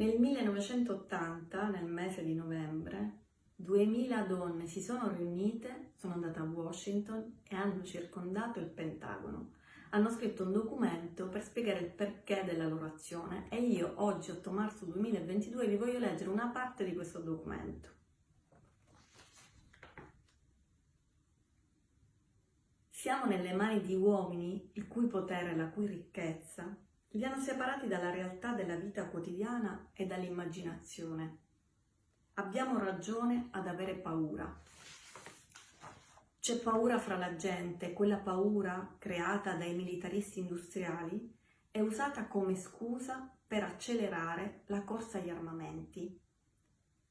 Nel 1980, nel mese di novembre, 2000 donne si sono riunite, sono andate a Washington e hanno circondato il Pentagono. Hanno scritto un documento per spiegare il perché della loro azione e io oggi, 8 marzo 2022, vi voglio leggere una parte di questo documento. Siamo nelle mani di uomini il cui potere e la cui ricchezza li hanno separati dalla realtà della vita quotidiana e dall'immaginazione. Abbiamo ragione ad avere paura. C'è paura fra la gente, quella paura creata dai militaristi industriali è usata come scusa per accelerare la corsa agli armamenti.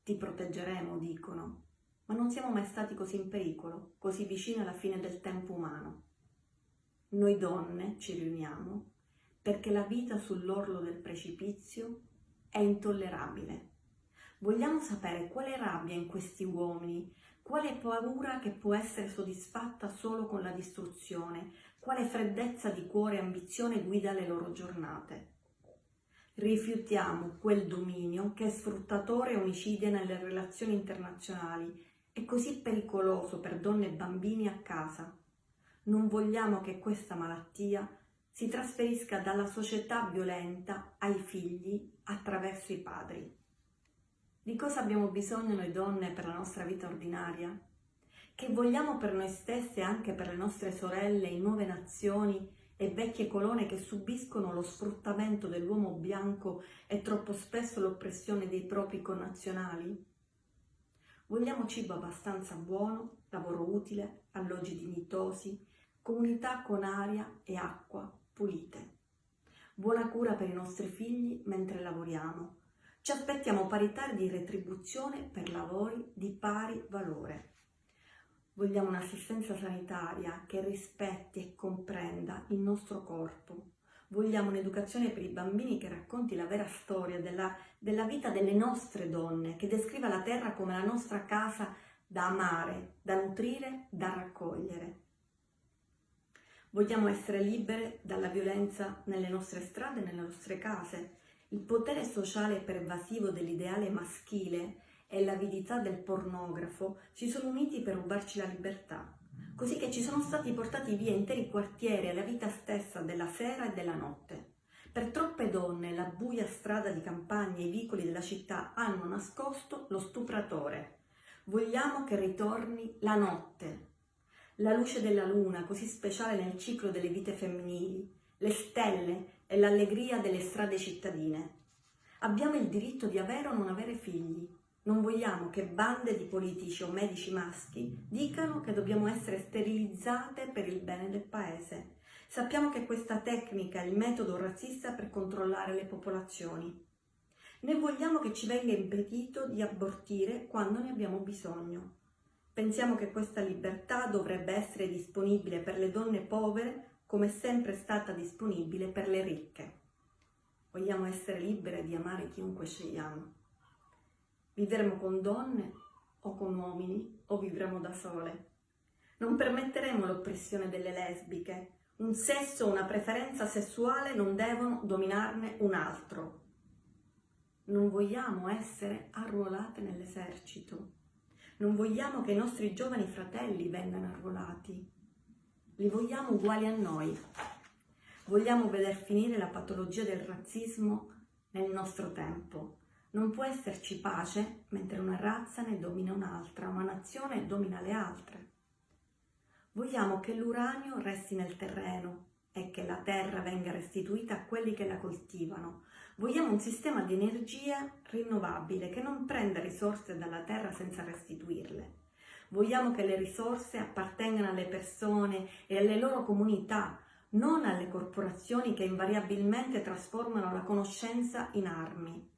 Ti proteggeremo, dicono, ma non siamo mai stati così in pericolo, così vicini alla fine del tempo umano. Noi donne ci riuniamo perché la vita sull'orlo del precipizio è intollerabile. Vogliamo sapere quale rabbia in questi uomini, quale paura che può essere soddisfatta solo con la distruzione, quale freddezza di cuore e ambizione guida le loro giornate. Rifiutiamo quel dominio che è sfruttatore e omicida nelle relazioni internazionali e così pericoloso per donne e bambini a casa. Non vogliamo che questa malattia si trasferisca dalla società violenta ai figli attraverso i padri. Di cosa abbiamo bisogno noi donne per la nostra vita ordinaria? Che vogliamo per noi stesse e anche per le nostre sorelle in nuove nazioni e vecchie colonne che subiscono lo sfruttamento dell'uomo bianco e troppo spesso l'oppressione dei propri connazionali? Vogliamo cibo abbastanza buono, lavoro utile, alloggi dignitosi, comunità con aria e acqua pulite. Buona cura per i nostri figli mentre lavoriamo. Ci aspettiamo parità di retribuzione per lavori di pari valore. Vogliamo un'assistenza sanitaria che rispetti e comprenda il nostro corpo. Vogliamo un'educazione per i bambini che racconti la vera storia della vita delle nostre donne, che descriva la terra come la nostra casa da amare, da nutrire, da raccogliere. Vogliamo essere libere dalla violenza nelle nostre strade e nelle nostre case. Il potere sociale pervasivo dell'ideale maschile e l'avidità del pornografo si sono uniti per rubarci la libertà, così che ci sono stati portati via interi quartieri e la vita stessa della sera e della notte. Per troppe donne la buia strada di campagna e i vicoli della città hanno nascosto lo stupratore. Vogliamo che ritorni la notte, la luce della luna, così speciale nel ciclo delle vite femminili, le stelle e l'allegria delle strade cittadine. Abbiamo il diritto di avere o non avere figli. Non vogliamo che bande di politici o medici maschi dicano che dobbiamo essere sterilizzate per il bene del paese. Sappiamo che questa tecnica è il metodo razzista per controllare le popolazioni. Né vogliamo che ci venga impedito di abortire quando ne abbiamo bisogno. Pensiamo che questa libertà dovrebbe essere disponibile per le donne povere come è sempre stata disponibile per le ricche. Vogliamo essere libere di amare chiunque scegliamo. Vivremo con donne o con uomini o vivremo da sole. Non permetteremo l'oppressione delle lesbiche. Un sesso o una preferenza sessuale non devono dominarne un altro. Non vogliamo essere arruolate nell'esercito. Non vogliamo che i nostri giovani fratelli vengano arruolati. Li vogliamo uguali a noi. Vogliamo veder finire la patologia del razzismo nel nostro tempo. Non può esserci pace mentre una razza ne domina un'altra, una nazione domina le altre. Vogliamo che l'uranio resti nel terreno e che la terra venga restituita a quelli che la coltivano. Vogliamo un sistema di energia rinnovabile che non prenda risorse dalla terra senza restituirle. Vogliamo che le risorse appartengano alle persone e alle loro comunità, non alle corporazioni che invariabilmente trasformano la conoscenza in armi.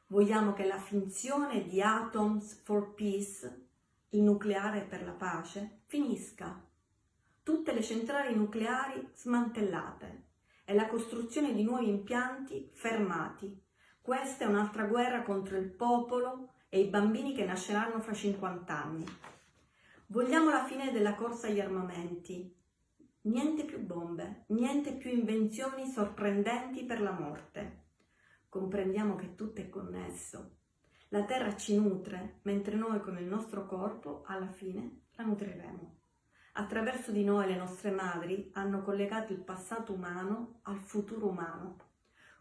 Vogliamo che la finzione di Atoms for Peace, il nucleare per la pace, finisca. Tutte le centrali nucleari smantellate e la costruzione di nuovi impianti fermati. Questa è un'altra guerra contro il popolo e i bambini che nasceranno fra 50 anni. Vogliamo la fine della corsa agli armamenti. Niente più bombe, niente più invenzioni sorprendenti per la morte. comprendiamo che tutto è connesso. La terra ci nutre, mentre noi con il nostro corpo, alla fine, la nutriremo. Attraverso di noi le nostre madri hanno collegato il passato umano al futuro umano.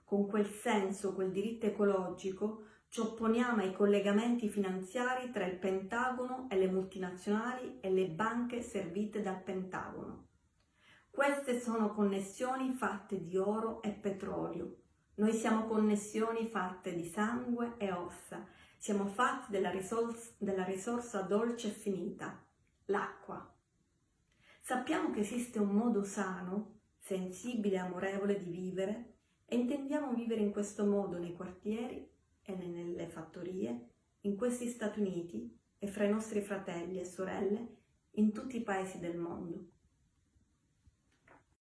Con quel senso, quel diritto ecologico, ci opponiamo ai collegamenti finanziari tra il Pentagono e le multinazionali e le banche servite dal Pentagono. Queste sono connessioni fatte di oro e petrolio. Noi siamo connessioni fatte di sangue e ossa. Siamo fatti della risorsa dolce e finita, l'acqua. Sappiamo che esiste un modo sano, sensibile e amorevole di vivere e intendiamo vivere in questo modo nei quartieri e nelle fattorie, in questi Stati Uniti e fra i nostri fratelli e sorelle in tutti i paesi del mondo.